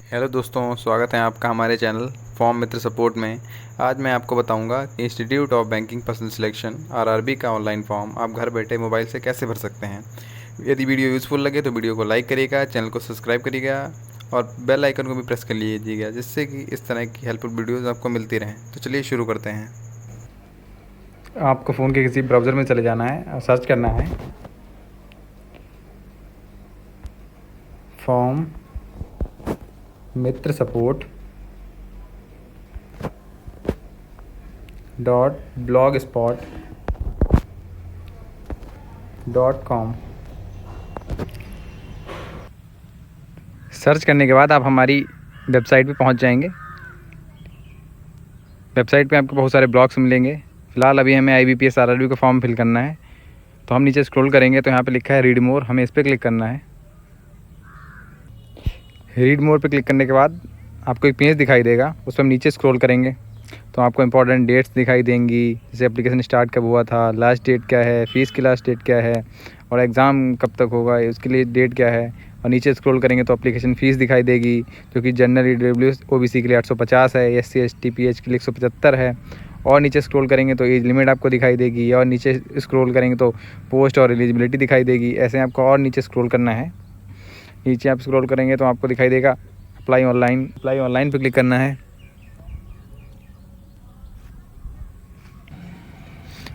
Hello दोस्तों, स्वागत है आपका हमारे चैनल फॉर्म मित्र सपोर्ट में। आज मैं आपको बताऊंगा कि institute of banking personal selection RRB का ऑनलाइन फॉर्म आप घर बैठे मोबाइल से कैसे भर सकते हैं। यदि वीडियो यूज़फुल लगे तो वीडियो को लाइक करिएगा, चैनल को सब्सक्राइब करिएगा और बेल आइकन को भी प्रेस कर लीजिएगा, जिससे कि इस तरह की हेल्पफुल वीडियोज़ आपको मिलती रहें। तो चलिए शुरू करते हैं। आपको फ़ोन के किसी ब्राउज़र में चले जाना है और सर्च करना है फॉर्म मित्र सपोर्ट .blogspot.com। सर्च करने के बाद आप हमारी वेबसाइट पे पहुंच जाएंगे। वेबसाइट पे आपको बहुत सारे ब्लॉग्स मिलेंगे। फ़िलहाल अभी हमें IBPS RRB का फॉर्म फिल करना है, तो हम नीचे स्क्रॉल करेंगे तो यहाँ पे लिखा है रीड मोर, हमें इस पर क्लिक करना है। रीड मोर पे क्लिक करने के बाद आपको एक पेज दिखाई देगा, उस पर हम नीचे स्क्रॉल करेंगे तो आपको इंपॉर्टेंट डेट्स दिखाई देंगी, जैसे एप्लीकेशन स्टार्ट कब हुआ था, लास्ट डेट क्या है, फ़ीस की लास्ट डेट क्या है और एग्ज़ाम कब तक होगा उसके लिए डेट क्या है। और नीचे स्क्रॉल करेंगे तो एप्लीकेशन फ़ीस दिखाई देगी, जो कि जनरल EWS OBC के लिए 850 है, SC ST PH के लिए 175 है। और नीचे स्क्रॉल करेंगे तो एज लिमिट आपको दिखाई देगी, और नीचे स्क्रॉल करेंगे तो पोस्ट और एलिजिबिलिटी दिखाई देगी। ऐसे आपको और नीचे स्क्रॉल करना है। नीचे आप स्क्रॉल करेंगे तो आपको दिखाई देगा अप्लाई ऑनलाइन पे क्लिक करना है।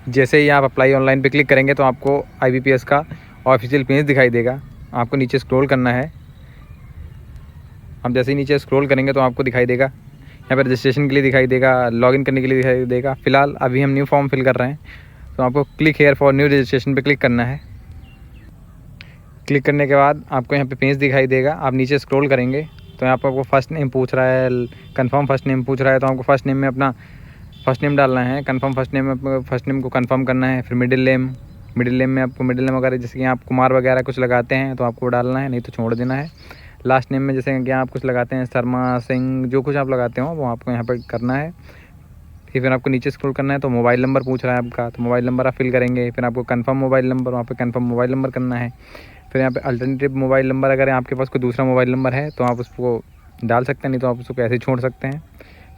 जैसे ही आप अप्लाई ऑनलाइन पे क्लिक करेंगे तो आपको IBPS का ऑफिशियल पेज दिखाई देगा। आपको नीचे स्क्रॉल करना है। हम जैसे ही नीचे स्क्रॉल करेंगे तो आपको दिखाई देगा यहाँ पर रजिस्ट्रेशन के लिए दिखाई देगा, लॉगिन करने के लिए दिखाई देगा। फ़िलहाल अभी हम न्यू फॉर्म फिल कर रहे हैं, तो आपको click here for new registration पे क्लिक करना है। क्लिक करने के बाद आपको यहाँ पे पेज दिखाई देगा। आप नीचे स्क्रॉल करेंगे तो यहाँ पर आपको फर्स्ट नेम पूछ रहा है, कंफर्म फर्स्ट नेम पूछ रहा है, तो आपको फर्स्ट नेम में अपना फर्स्ट नेम डालना है। कंफर्म फर्स्ट नेम में फर्स्ट नेम को कंफर्म करना है। फिर मिडिल नेम में आपको मिडिल नेम वगैरह जैसे कि आप कुमार वगैरह कुछ लगाते हैं तो आपको डालना है, नहीं तो छोड़ देना है। लास्ट नेम में जैसे कि आप कुछ लगाते हैं, शर्मा सिंह, जो कुछ आप लगाते हो वो आपको यहाँ पर करना है। फिर आपको नीचे स्क्रॉल करना है तो मोबाइल नंबर पूछ रहा है आपका, तो मोबाइल नंबर आप फिल करेंगे। फिर आपको कंफर्म मोबाइल नंबर, वहाँ पे कंफर्म मोबाइल नंबर करना है। फिर यहाँ पे अल्टरनेटिव मोबाइल नंबर, अगर आपके पास कोई दूसरा मोबाइल नंबर है तो आप उसको डाल सकते हैं, नहीं तो आप उसको ऐसे ही छोड़ सकते हैं।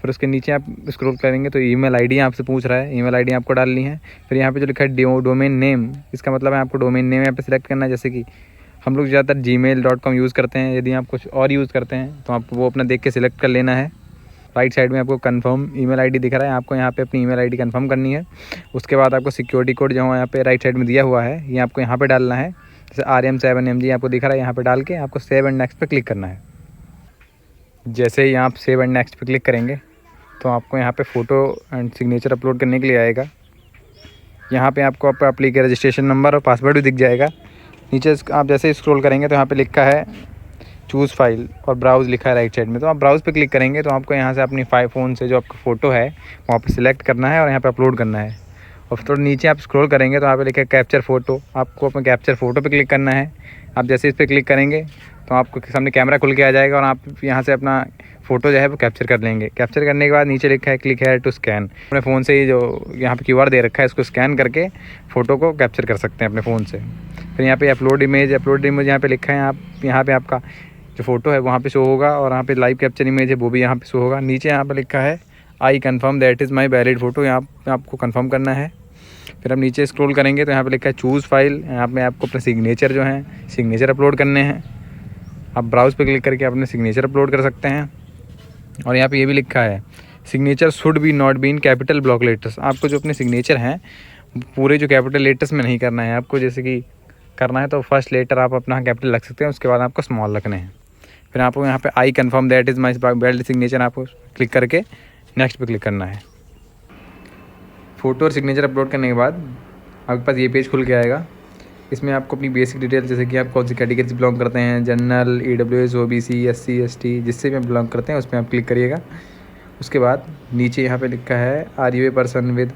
फिर उसके नीचे आप स्क्रॉल करेंगे तो ईमेल आईडी आपसे पूछ रहा है, ईमेल आईडी आपको डालनी है। फिर यहाँ पे जो लिखा है डोमेन नेम, इसका मतलब है आपको डोमेन नेम यहाँ पे सिलेक्ट करना है। जैसे कि हम लोग ज़्यादातर gmail.com यूज़ करते हैं, यदि आप कुछ और यूज़ करते हैं तो आपको वो अपना देख के सिलेक्ट कर लेना है। राइट साइड में आपको कंफर्म ईमेल आईडी दिख रहा है, आपको यहाँ पे अपनी ईमेल आईडी कंफर्म करनी है। उसके बाद आपको सिक्योरिटी कोड जो है यहाँ पे राइट साइड में दिया हुआ है, ये आपको यहाँ पे डालना है। जैसे RM7MG आपको दिख रहा है, यहाँ पे डाल के आपको सेव एंड नेक्स्ट पे क्लिक करना है। जैसे ही आप सेव एंड नेक्स्ट पे क्लिक करेंगे तो आपको यहाँ पे फ़ोटो एंड सिग्नेचर अपलोड करने के लिए आएगा। यहाँ पे आपको अपनी के रजिस्ट्रेशन नंबर और पासवर्ड भी दिख जाएगा। नीचे आप जैसे ही स्क्रॉल करेंगे तो यहाँ पे लिखा है चूज़ फाइल और ब्राउज़ लिखा है राइट साइड में, तो आप ब्राउज़ पे क्लिक करेंगे तो आपको यहाँ से अपनी फ़ोन से जो आपका फ़ोटो है वहाँ पे सिलेक्ट करना है और यहाँ पे अपलोड करना है। और थोड़ा नीचे आप स्क्रॉल करेंगे तो यहाँ पे लिखा है कैप्चर फ़ोटो, आपको अपने कैप्चर फ़ोटो पे क्लिक करना है। आप जैसे इस पर क्लिक करेंगे तो आपको सामने कैमरा खुल के आ जाएगा और आप यहाँ से अपना फ़ोटो जो है वो कैप्चर कर लेंगे। कैप्चर करने के बाद नीचे लिखा है क्लिक हेयर टू स्कैन, अपने फ़ोन से ही जो यहाँ पे QR दे रखा है इसको स्कैन करके फ़ोटो को कैप्चर कर सकते हैं अपने फ़ोन से। फिर यहाँ पे अपलोड इमेज यहाँ पे लिखा है, आप यहाँ पे आपका जो फ़ोटो है वहाँ पे शो होगा और यहाँ पे लाइव कैप्चर इमेज है वो भी यहाँ पे शो होगा। नीचे यहाँ पे लिखा है आई confirm that is my valid photo, यहाँ पे आपको कन्फर्म करना है। फिर हम नीचे स्क्रॉल करेंगे तो यहाँ पे लिखा है चूज़ फाइल, यहाँ पे आपको अपने सिग्नेचर जो हैं सिग्नेचर अपलोड करने हैं। आप ब्राउज़ पे क्लिक करके अपने सिग्नेचर अपलोड कर सकते हैं। और यहाँ पे ये भी लिखा है signature should be not be in capital block letters, आपको जो अपने सिग्नेचर हैं पूरे जो कैपिटल लेटर्स में नहीं करना है आपको, जैसे कि करना है तो फर्स्ट लेटर आप अपना कैपिटल रख सकते हैं, उसके बाद आपको स्मॉल रखने हैं। फिर आपको यहाँ पे आई confirm that is my valid signature आपको क्लिक करके नेक्स्ट पे क्लिक करना है। फ़ोटो और सिग्नेचर अपलोड करने के बाद आपके पास ये पेज खुल के आएगा। इसमें आपको अपनी बेसिक डिटेल, जैसे कि आप कौन सी कैटेगरी से बिलोंग करते हैं, general, EWS OBC SC ST, जिससे भी आप बिलोंग करते हैं उसमें आप क्लिक करिएगा। उसके बाद नीचे यहाँ पे लिखा है are you a person with,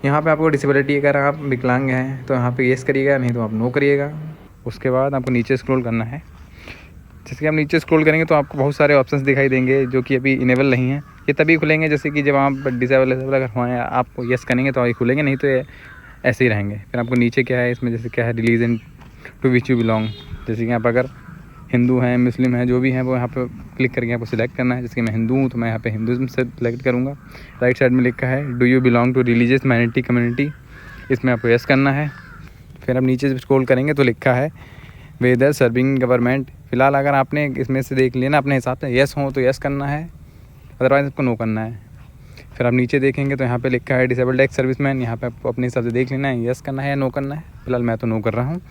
यहाँ पे आपको डिसेबिलिटी, अगर आप विकलांग हैं तो यहाँ पे येस करिएगा, नहीं तो आप नो करिएगा। उसके बाद आपको नीचे स्क्रॉल करना है। जैसे कि आप नीचे स्क्रॉल करेंगे तो आपको बहुत सारे ऑप्शंस दिखाई देंगे जो कि अभी इनेबल नहीं है, ये तभी खुलेंगे जैसे कि जब आप डिसेबल अगर हुए आप येस करेंगे तो ये खुलेंगे, नहीं तो ये ऐसे ही रहेंगे। फिर आपको नीचे क्या है इसमें, जैसे क्या है religion to which you belong, जैसे कि आप अगर हिंदू हैं, मुस्लिम हैं, जो भी हैं वो यहाँ पे क्लिक करके आपको सिलेक्ट करना है। जैसे कि मैं हिंदू हूँ तो मैं यहाँ पे हिंदुज़म से सिलेक्ट करूँगा। राइट साइड में लिखा है do you belong to religious minority community, इसमें आपको यस करना है। फिर आप नीचे से स्क्रॉल करेंगे तो लिखा है वेदर सर्विंग गवर्नमेंट। फ़िलहाल अगर आपने इसमें से देख लिया ना अपने हिसाब से यस हो तो यस करना है, अदरवाइज़ आपको नो करना है। फिर आप नीचे देखेंगे तो यहाँ पे लिखा है डिसेबल्ड एक्स सर्विसमैन, यहाँ पे आपको अपने हिसाब से देख लेना है यस करना है या नो करना है। फिलहाल मैं तो नो कर रहा हूँ।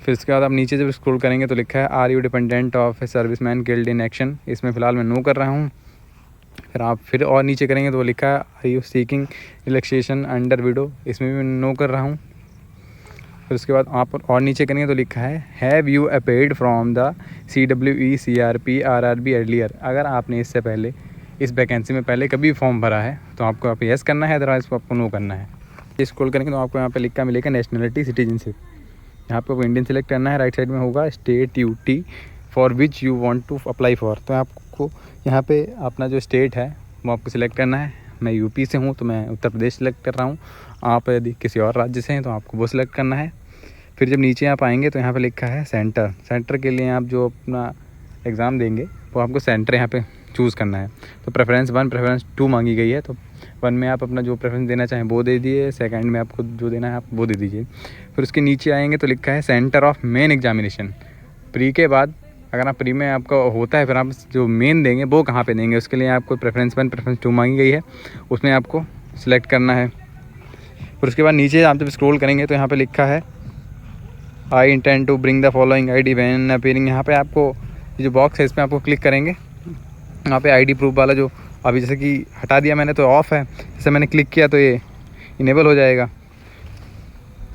फिर उसके बाद आप नीचे जब स्क्रॉल करेंगे तो लिखा है are you dependent of a serviceman killed in action, इसमें फ़िलहाल मैं नो कर रहा हूँ। फिर आप फिर और नीचे करेंगे तो लिखा है are you seeking relaxation under widow, इसमें भी मैं नो कर रहा हूँ। फिर उसके बाद आप और नीचे करेंगे तो लिखा है have you appeared from the CWE CRP RRB earlier, अगर आपने इससे पहले इस वैकेंसी में पहले कभी फॉर्म भरा है तो आपको यहाँ पे यस करना है, अदरवाइज़ आपको नो करना है। स्क्रॉल करेंगे तो आपको यहाँ पे लिखा मिलेगा नेशनलिटी सिटीजनशिप, यहाँ पे आपको इंडियन सेलेक्ट करना है। राइट साइड में होगा state UT for which you want to apply for, तो आपको यहाँ पे अपना जो स्टेट है वो आपको सिलेक्ट करना है। मैं यूपी से हूँ तो मैं उत्तर प्रदेश सेलेक्ट कर रहा हूँ, आप यदि किसी और राज्य से हैं तो आपको वो सिलेक्ट करना है। फिर जब नीचे आप आएंगे तो यहाँ पे लिखा है सेंटर, सेंटर के लिए आप जो अपना एग्ज़ाम देंगे वो आपको सेंटर यहाँ पे चूज़ करना है। तो प्रेफरेंस 1 प्रेफरेंस 2 मांगी गई है, तो 1 में आप अपना जो प्रेफरेंस देना चाहें वो दे दिए, सेकंड में आपको जो देना है आप वो दे दीजिए। फिर उसके नीचे आएंगे तो लिखा है centre of main examination, pre के बाद अगर आप प्री में आपका होता है फिर आप जो मेन देंगे वो कहाँ पे देंगे, उसके लिए आपको प्रेफरेंस 1 प्रेफरेंस 2 मांगी गई है, उसमें आपको सिलेक्ट करना है। फिर उसके बाद नीचे आप जब स्क्रॉल करेंगे तो यहाँ पे लिखा है I intend to bring the following ID when appearing, यहाँ पे आपको जो बॉक्स है इस पर आपको क्लिक करेंगे, यहाँ पे ID प्रूफ वाला जो अभी जैसे कि हटा दिया मैंने तो ऑफ़ है, जैसे मैंने क्लिक किया तो ये इनेबल हो जाएगा।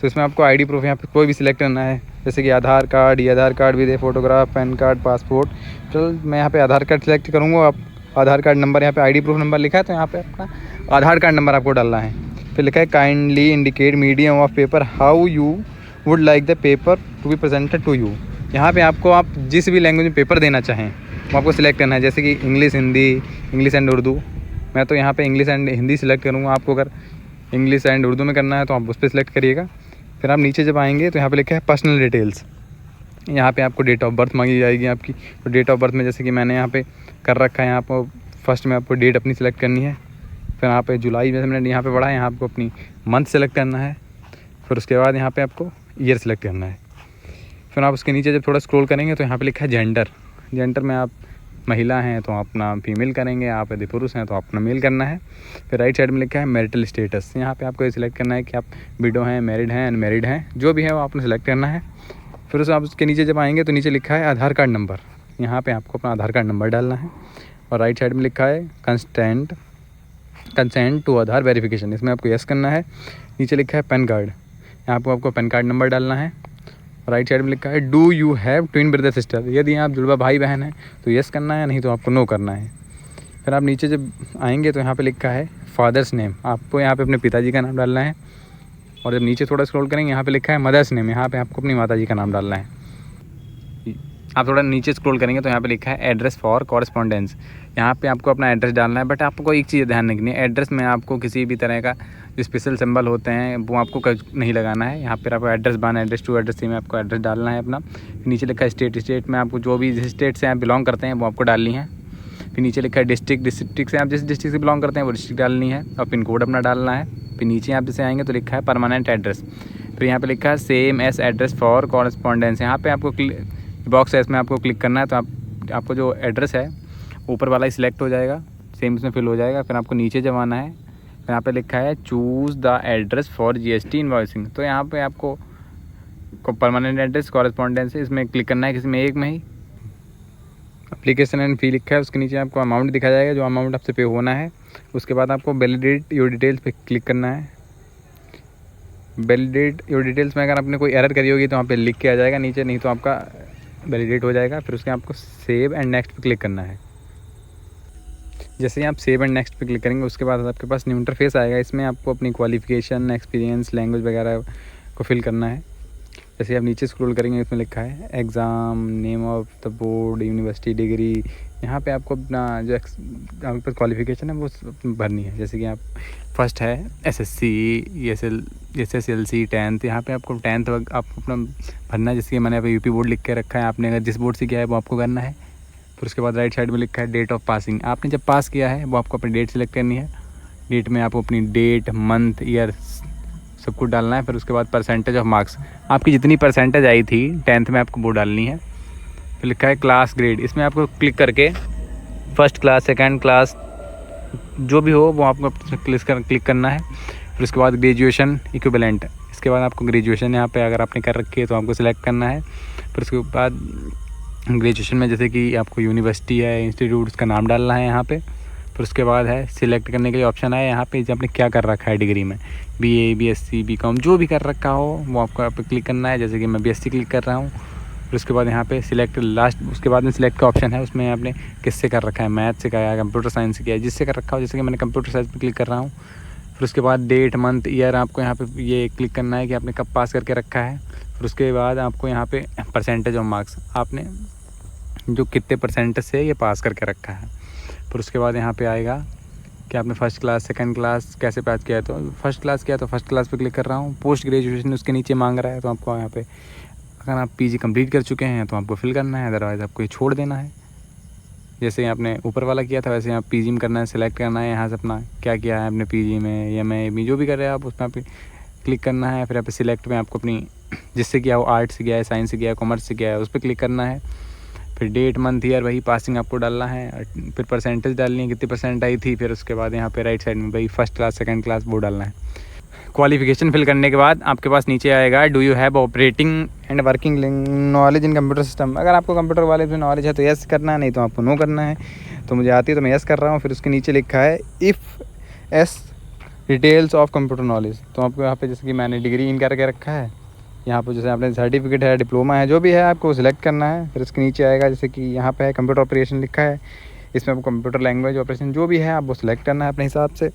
तो इसमें आपको ID प्रूफ यहाँ पे कोई भी सिलेक्ट करना है, जैसे कि आधार कार्ड या Aadhaar card with photograph, PAN card, passport. चलो मैं यहाँ पे आधार कार्ड सेलेक्ट करूँगा। आप आधार कार्ड नंबर यहाँ पे ID प्रूफ नंबर लिखा है तो यहाँ पे अपना आधार कार्ड नंबर आपको डालना है। फिर लिखा है kindly indicate medium of paper how you would like the paper to be presented to you, यहाँ पे आपको आप जिस भी लैंग्वेज में पेपर देना चाहें वो आपको सिलेक्ट करना है, जैसे कि English Hindi, English and Urdu. मैं तो यहाँ पे इंग्लिश एंड हिंदी सिलेक्ट करूँगा, आपको अगर इंग्लिश एंड उर्दू में करना है तो आप उस पर सिलेक्ट करिएगा। फिर आप नीचे जब आएंगे तो यहाँ पे लिखा है पर्सनल डिटेल्स, यहाँ पे आपको डेट ऑफ बर्थ मांगी जाएगी आपकी। तो डेट ऑफ बर्थ में जैसे कि मैंने यहाँ पे कर रखा है, यहाँ पर फर्स्ट में आपको डेट अपनी सिलेक्ट करनी है। फिर यहाँ पे जुलाई में मैंने यहाँ पे पढ़ा है, यहाँ आपको अपनी मंथ सेलेक्ट करना है। फिर उसके बाद यहाँ पे आपको ईयर सेलेक्ट करना है। फिर आप उसके नीचे जब थोड़ा स्क्रॉल करेंगे तो यहाँ पे लिखा है जेंडर, जेंडर में आप महिला हैं तो अपना फीमेल करेंगे, आप यदि पुरुष हैं तो अपना मेल करना है। फिर राइट साइड में लिखा है मैरिटल स्टेटस, यहाँ पे आपको ये सिलेक्ट करना है कि आप विडो हैं, मैरिड हैं, अनमैरिड हैं, जो भी है वो आपने सेलेक्ट करना है। फिर उस आप उसके नीचे जब आएंगे तो नीचे लिखा है आधार कार्ड नंबर, यहाँ पर आपको अपना आधार कार्ड नंबर डालना है। और राइट साइड में लिखा है कंसेंट टू आधार वेरिफिकेशन, इसमें आपको यस करना है। नीचे लिखा है पैन कार्ड, यहाँ पर आपको पैन कार्ड नंबर डालना है। राइट साइड में लिखा है do you have twin brother sister, यदि आप जुड़वा भाई बहन हैं तो यस करना है, नहीं तो आपको नो करना है। फिर आप नीचे जब आएंगे तो यहाँ पे लिखा है फादर्स नेम, आपको यहाँ पे अपने पिताजी का नाम डालना है। और जब नीचे थोड़ा स्क्रॉल करेंगे यहाँ पे लिखा है मदर्स नेम, यहाँ पे आपको अपनी माताजी का नाम डालना है। आप थोड़ा नीचे स्क्रॉल करेंगे तो यहाँ पे लिखा है एड्रेस फॉर कॉरेस्पॉन्डेंस, यहाँ पे आपको अपना एड्रेस डालना है। बट आपको एक चीज़ ध्यान रखनी है, एड्रेस में आपको किसी भी तरह का जो स्पेशल सिंबल होते हैं वो आपको नहीं लगाना है। यहाँ पर आपको एड्रेस 1, एड्रेस 2, एड्रेस 3 में आपको एड्रेस डालना है अपना। नीचे लिखा है स्टेट, स्टेट में आपको जो भी जिस स्टेट से आप बिलोंग करते हैं वो आपको डालनी है। फिर नीचे लिखा है डिस्ट्रिक्ट, डिस्ट्रिक्ट से आप जिस डिस्ट्रिक्ट से बिलोंग करते हैं वो डिस्ट्रिक्ट डालनी है और पिन कोड अपना डालना है। फिर नीचे आप जैसे आएंगे तो लिखा है परमानेंट एड्रेस, फिर यहाँ पे लिखा है same S address for correspondence, यहाँ पे आपको बॉक्स है इसमें आपको क्लिक करना है तो आपको जो एड्रेस है ऊपर वाला ही सिलेक्ट हो जाएगा, सेम इसमें फिल हो जाएगा। फिर आपको नीचे जब आना है तो यहाँ पे लिखा है choose the address for GST invoicing, तो यहाँ पे आपको परमानेंट एड्रेस कॉरेस्पॉन्डेंस इसमें क्लिक करना है, किसी में एक में ही। एप्लीकेशन एंड फी लिखा है, उसके नीचे आपको अमाउंट दिखा जाएगा जो अमाउंट आपसे पे होना है। उसके बाद आपको वैलिडेट योर डिटेल्स पे क्लिक करना है। वैलिडेट योर डिटेल्स में अगर आपने कोई एरर करी होगी तो वहाँ पे लिख के आ जाएगा नीचे, नहीं तो आपका वैलिडेट हो जाएगा। फिर उसके आपको सेव एंड नेक्स्ट पे क्लिक करना है। जैसे ही आप सेव एंड नेक्स्ट पे क्लिक करेंगे उसके बाद आपके पास न्यू इंटरफेस आएगा, इसमें आपको अपनी क्वालिफिकेशन, एक्सपीरियंस, लैंग्वेज वगैरह को फिल करना है। जैसे आप नीचे स्क्रॉल करेंगे इसमें लिखा है exam, name of the board, university, degree. यहाँ पे आपको अपना जो आपके पास क्वालिफ़िकेशन है वो भरनी है। जैसे कि आप फर्स्ट है SSC, SSLC, 10th। यहाँ पे आपको 10th आप अपना भरना है। जैसे कि मैंने यहाँ पे यूपी बोर्ड लिख के रखा है, आपने अगर जिस बोर्ड से किया है वो आपको करना है। फिर उसके बाद राइट साइड में लिखा है डेट ऑफ पासिंग। आपने जब पास किया है वो आपको अपनी डेट सेलेक्ट करनी है। डेट में आपको अपनी डेट, मंथ, ईयर सब कुछ डालना है। फिर उसके बाद परसेंटेज ऑफ मार्क्स, आपकी जितनी परसेंटेज आई थी 10th में आपको वो डालनी है। फिर लिखा है क्लास ग्रेड, इसमें आपको क्लिक करके फर्स्ट क्लास, सेकंड क्लास जो भी हो वो आपको क्लिक करना है। फिर उसके बाद ग्रेजुएशन इक्विवेलेंट, इसके बाद आपको ग्रेजुएशन यहाँ पे अगर आपने कर रखी है तो आपको सिलेक्ट करना है। फिर उसके बाद ग्रेजुएशन में जैसे कि आपको यूनिवर्सिटी है, इंस्टीट्यूट, उसका नाम डालना है यहाँ पे। फिर उसके बाद है सिलेक्ट करने के लिए ऑप्शन है यहाँ पे, जब आपने क्या कर रखा है डिग्री में, BA, BSc, BCom जो भी कर रखा हो वो आपको यहाँ पे क्लिक करना है। जैसे कि मैं BSc क्लिक कर रहा हूँ। फिर उसके बाद यहाँ पे सिलेक्ट लास्ट, उसके बाद में सिलेक्ट का ऑप्शन है, उसमें आपने किससे कर रखा है, मैथ से किया है, कंप्यूटर साइंस से किया है, जिससे कर रखा हो। जैसे कि मैंने कंप्यूटर साइंस पे क्लिक कर रहा हूँ। फिर उसके बाद डेट, मंथ, ईयर आपको यहाँ पे ये क्लिक करना है कि आपने कब पास करके रखा है। फिर उसके बाद आपको यहाँ पे परसेंटेज ऑफ मार्क्स, आपने जो कितने परसेंटेज से ये पास करके रखा है। फिर उसके बाद यहाँ पे आएगा कि आपने फर्स्ट क्लास, सेकंड क्लास कैसे पास किया है। तो फर्स्ट क्लास किया तो फर्स्ट क्लास पे क्लिक कर रहा हूँ। पोस्ट ग्रेजुएशन उसके नीचे मांग रहा है, तो आपको यहाँ पे अगर आप PG कंप्लीट कर चुके हैं तो आपको फिल करना है, अदरवाइज़ आपको ये छोड़ देना है। जैसे आपने ऊपर वाला किया था वैसे आप PG में करना है, सिलेक्ट करना है यहाँ से अपना क्या किया है आपने PG में, MA जो भी कर रहे हैं आप उसमें आप क्लिक करना है। फिर यहाँ पे सिलेक्ट में आपको अपनी जिससे किया हो, आर्ट से किया है, साइंस से किया है, कॉमर्स से किया है, उस पर क्लिक करना है। फिर डेट, मंथ, ईयर वही पासिंग आपको डालना है। फिर परसेंटेज डालनी है, कितनी परसेंट आई थी। फिर उसके बाद यहाँ पे राइट साइड में भाई फर्स्ट क्लास, सेकंड क्लास वो डालना है। क्वालिफिकेशन फिल करने के बाद आपके पास नीचे आएगा do you have operating and working knowledge in computer system. अगर आपको कंप्यूटर वाले में नॉलेज है तो यस करना है, नहीं तो आपको नो करना है। तो मुझे आती है तो मैं यस कर रहा हूँ। फिर उसके नीचे लिखा है if S details of computer knowledge. तो आपको यहाँ पे जैसे कि मैंने डिग्री इन करके रखा है, यहाँ पर जैसे आपने सर्टिफिकेट है, डिप्लोमा है, जो भी है आपको सिलेक्ट करना है। फिर इसके नीचे आएगा जैसे कि यहाँ पे है कंप्यूटर ऑपरेशन लिखा है, इसमें आपको कंप्यूटर लैंग्वेज ऑपरेशन जो भी है आप वो सिलेक्ट करना है अपने हिसाब से।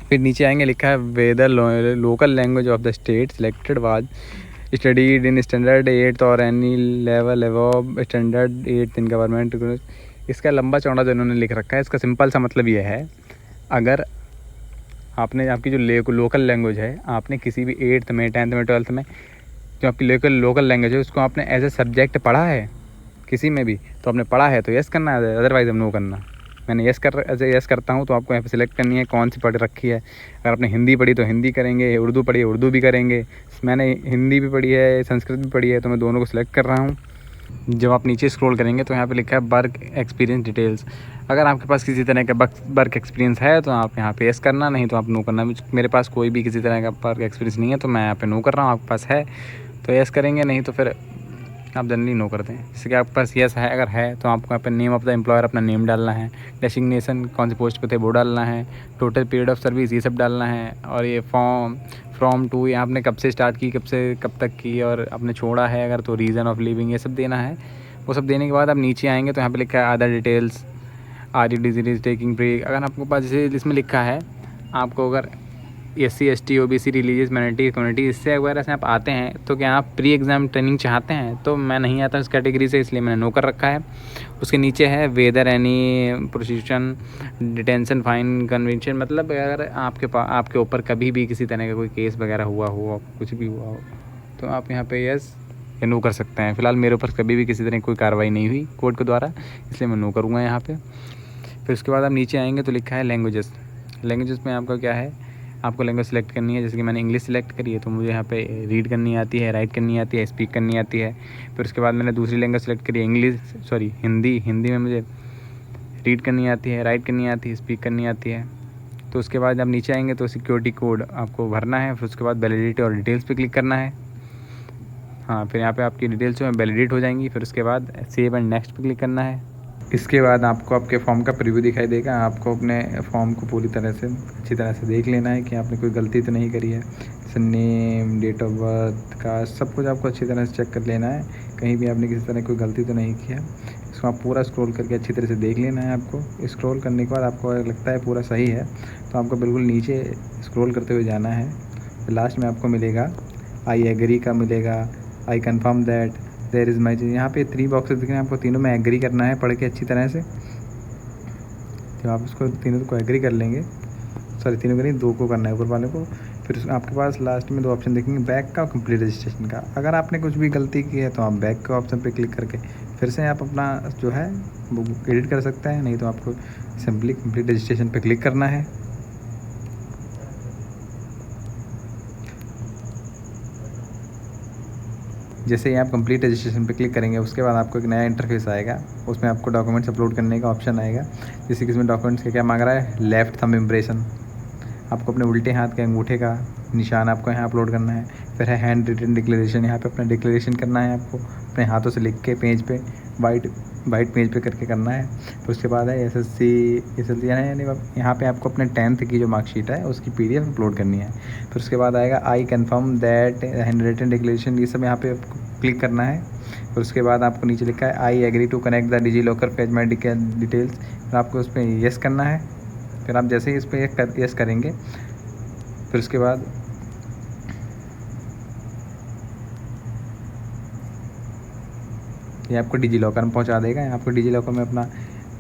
फिर नीचे आएंगे लिखा है whether local language of the state selected was studied in standard 8 और any level above standard 8 in government. इसका लंबा चौड़ा जो इन्होंने लिख रखा है, इसका सिंपल सा मतलब ये है, अगर आपने आपकी जो लोकल लैंग्वेज है आपने किसी भी 8th में, 10th में, 12th में जो आपकी लोकल लैंग्वेज है उसको आपने एज ए सब्जेक्ट पढ़ा है किसी में भी तो आपने पढ़ा है तो यस करना है, अदरवाइज़ नो करना। मैंने यस करता हूँ तो आपको यहाँ पे सिलेक्ट करनी है कौन सी पढ़ रखी है। अगर आपने हिंदी पढ़ी तो हिंदी करेंगे, उर्दू पढ़ी है उर्दू भी करेंगे। मैंने हिंदी भी पढ़ी है, संस्कृत भी पढ़ी है, तो मैं दोनों को सिलेक्ट कर रहा हूँ। जब आप नीचे स्क्रॉल करेंगे तो यहाँ पे लिखा है वर्क एक्सपीरियंस डिटेल्स। अगर आपके पास किसी तरह का वर्क एक्सपीरियंस है तो आप यहाँ पे यस करना, नहीं तो आप नो करना। मेरे पास कोई भी किसी तरह का वर्क एक्सपीरियंस नहीं है तो मैं यहाँ पे नो कर रहा हूँ। आपके पास है तो यस करेंगे, नहीं तो फिर आप जनरली नो करते हैं। जैसे कि आपके पास यस है, अगर है तो आपको यहाँ पर नेम ऑफ़ द एम्प्लॉयर अपना नेम डालना है, डेसिग्नेशन कौन सी पोस्ट पे थे वो डालना है, टोटल पीरियड ऑफ सर्विस ये सब डालना है, और ये फ्रॉम टू ये आपने कब से स्टार्ट की, कब से कब तक की, और आपने छोड़ा है अगर तो रीज़न ऑफ लिविंग ये सब देना है। वो सब देने के बाद आप नीचे आएंगे तो यहाँ पे लिखा है other details, are you disease taking break. अगर आपके पास जैसे इसमें लिखा है आपको अगर SC ST OBC religious minority community इससे वगैरह से आप आते हैं तो क्या आप प्री एग्ज़ाम ट्रेनिंग चाहते हैं, तो मैं नहीं आता इस कैटेगरी से, इसलिए मैंने नो कर रखा है। उसके नीचे है whether any prosecution detention fine convention, मतलब अगर आपके ऊपर कभी भी किसी तरह का कोई केस वगैरह हुआ हो, कुछ भी हुआ हो, तो आप यहाँ पे यस या नो कर सकते हैं। फ़िलहाल मेरे ऊपर कभी भी किसी तरह की कोई कार्रवाई नहीं हुई कोर्ट के द्वारा, इसलिए मैं नो करूँगा यहाँ पे। फिर उसके बाद आप नीचे आएंगे तो लिखा है लैंग्वेजेस। लैंग्वेजेस में आपका क्या है, आपको लैंग्वेज सेलेक्ट करनी है। जैसे कि मैंने इंग्लिश सेलेक्ट करी है तो मुझे यहाँ पे रीड करनी आती है, राइट करनी आती है, स्पीक करनी आती है। फिर उसके बाद मैंने दूसरी लैंग्वेज सेलेक्ट करी है हिंदी में मुझे रीड करनी आती है, राइट करनी आती है, स्पीक करनी आती है। तो उसके बाद आप नीचे आएंगे तो सिक्योरिटी कोड आपको भरना है। फिर उसके बाद वैलिडिटी और डिटेल्स पे क्लिक करना है। हाँ, फिर यहाँ पे आपकी डिटेल्स जो है वैलिडेट हो जाएंगी। फिर उसके बाद सेव एंड नेक्स्ट पे क्लिक करना है। इसके बाद आपको आपके फॉर्म का प्रीव्यू दिखाई देगा। आपको अपने फॉर्म को पूरी तरह से अच्छी तरह से देख लेना है कि आपने कोई गलती तो नहीं करी है। जैसे नेम, डेट ऑफ बर्थ का सब कुछ आपको अच्छी तरह से चेक कर लेना है, कहीं भी आपने किसी तरह कोई गलती तो नहीं किया। इसको आप पूरा स्क्रॉल करके अच्छी तरह से देख लेना है। आपको स्क्रॉल करने के बाद आपको अगर लगता है पूरा सही है तो आपको बिल्कुल नीचे स्क्रॉल करते हुए जाना है। लास्ट में आपको मिलेगा आई एग्री का मिलेगा, I confirm that there is my. यहाँ पे 3 बॉक्सेस दिख रहे हैं, आपको तीनों में एग्री करना है पढ़ के अच्छी तरह से। तो आप उसको तीनों को एग्री कर लेंगे, सॉरी तीनों को नहीं, 2 को करना है ऊपर वाले को। फिर आपके पास लास्ट में 2 ऑप्शन देखेंगे, बैक का और कंप्लीट रजिस्ट्रेशन का। अगर आपने कुछ भी गलती की है तो आप बैक के ऑप्शन पे क्लिक करके फिर से आप अपना जो है वो एडिट कर सकते हैं, नहीं तो आपको सिंपली कंप्लीट रजिस्ट्रेशन पे क्लिक करना है। जैसे ही आप कंप्लीट रजिस्ट्रेशन पे क्लिक करेंगे उसके बाद आपको एक नया इंटरफेस आएगा, उसमें आपको डॉक्यूमेंट्स अपलोड करने का ऑप्शन आएगा। जैसे कि इसमें डॉक्यूमेंट्स का क्या मांग रहा है, लेफ़्ट थंब इम्प्रेशन, आपको अपने उल्टे हाथ के अंगूठे का निशान आपको यहाँ अपलोड करना है। फिर है हैंड रिटन डिक्लेरेशन, यहाँ पे अपना डिक्लेरेशन करना है आपको अपने हाथों से लिख के पेज पे वाइट पेज पे करके करना है। फिर उसके बाद है एसएससी यानी यहाँ पे आपको अपने 10th की जो मार्कशीट है उसकी PDF अपलोड करनी है। फिर उसके बाद आएगा I confirm that handwritten declaration, ये सब यहाँ पे आपको क्लिक करना है। फिर उसके बाद आपको नीचे लिखा है I agree to connect the DigiLocker fetch my details, फिर आपको उस पर येस करना है। फिर आप जैसे ही इस पर येस करेंगे फिर उसके बाद ये आपको डिजी लॉकर में पहुंचा देगा। आपको डिजी लॉकर में अपना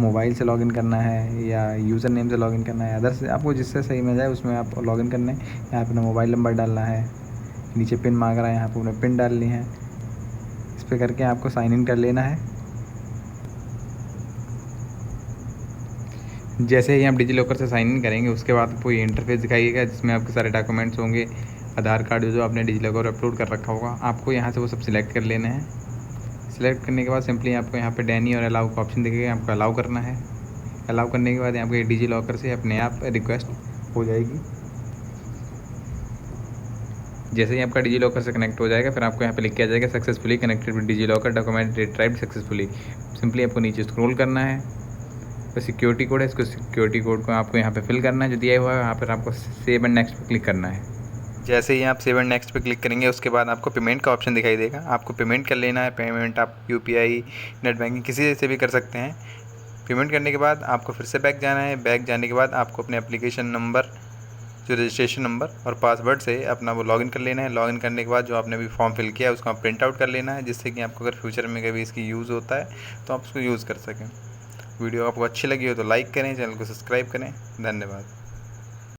मोबाइल से लॉगिन करना है या यूज़र नेम से लॉगिन करना है, अदर से आपको जिससे सही मिल जाए उसमें आप लॉगिन करना है। यहाँ पे अपना मोबाइल नंबर डालना है, नीचे पिन मांग रहा है, यहाँ पर अपने पिन डालनी है। इस पर करके आपको साइन इन कर लेना है। जैसे ही आप डिजी लॉकर से साइन इन करेंगे उसके बाद आपको ये इंटरफेस दिखाइएगा जिसमें आपके सारे डॉक्यूमेंट्स होंगे, आधार कार्ड जो आपने डिजी लॉकर अपलोड कर रखा होगा, आपको यहाँ से वो सब सिलेक्ट कर लेना है। सिलेक्ट करने के बाद सिंपली आपको यहाँ पे डैनी और अलाउ का ऑप्शन दिखेगा, आपको अलाउ करना है। अलाउ करने के बाद यहाँ पे डिजी लॉकर से अपने आप रिक्वेस्ट हो जाएगी। जैसे ही आपका डिजी लॉकर से कनेक्ट हो जाएगा फिर आपको यहाँ पे लिख के आ जाएगा successfully connected with DigiLocker, document retrieved successfully. Simply आपको नीचे स्क्रॉल करना है, तो सिक्योरिटी कोड है, इसको सिक्योरिटी कोड को आपको यहाँ पे फिल करना है जो दिया हुआ है। यहाँ पर आपको सेव एंड नेक्स्ट पे क्लिक करना है। जैसे ही आप सेव एंड नेक्स्ट पे क्लिक करेंगे उसके बाद आपको पेमेंट का ऑप्शन दिखाई देगा, आपको पेमेंट कर लेना है। पेमेंट आप UPI नेट बैंकिंग किसी से भी कर सकते हैं। पेमेंट करने के बाद आपको फिर से बैक जाना है। बैक जाने के बाद आपको अपने एप्लीकेशन नंबर, जो रजिस्ट्रेशन नंबर और पासवर्ड से अपना वो लॉगिन कर लेना है। लॉगिन करने के बाद जो आपने अभी फॉर्म फिल किया है उसको आप प्रिंट आउट कर लेना है, जिससे कि आपको अगर फ्यूचर में कभी इसकी यूज़ होता है तो आप उसको यूज़ कर सकें। वीडियो आपको अच्छी लगी हो तो लाइक करें, चैनल को सब्सक्राइब करें। धन्यवाद।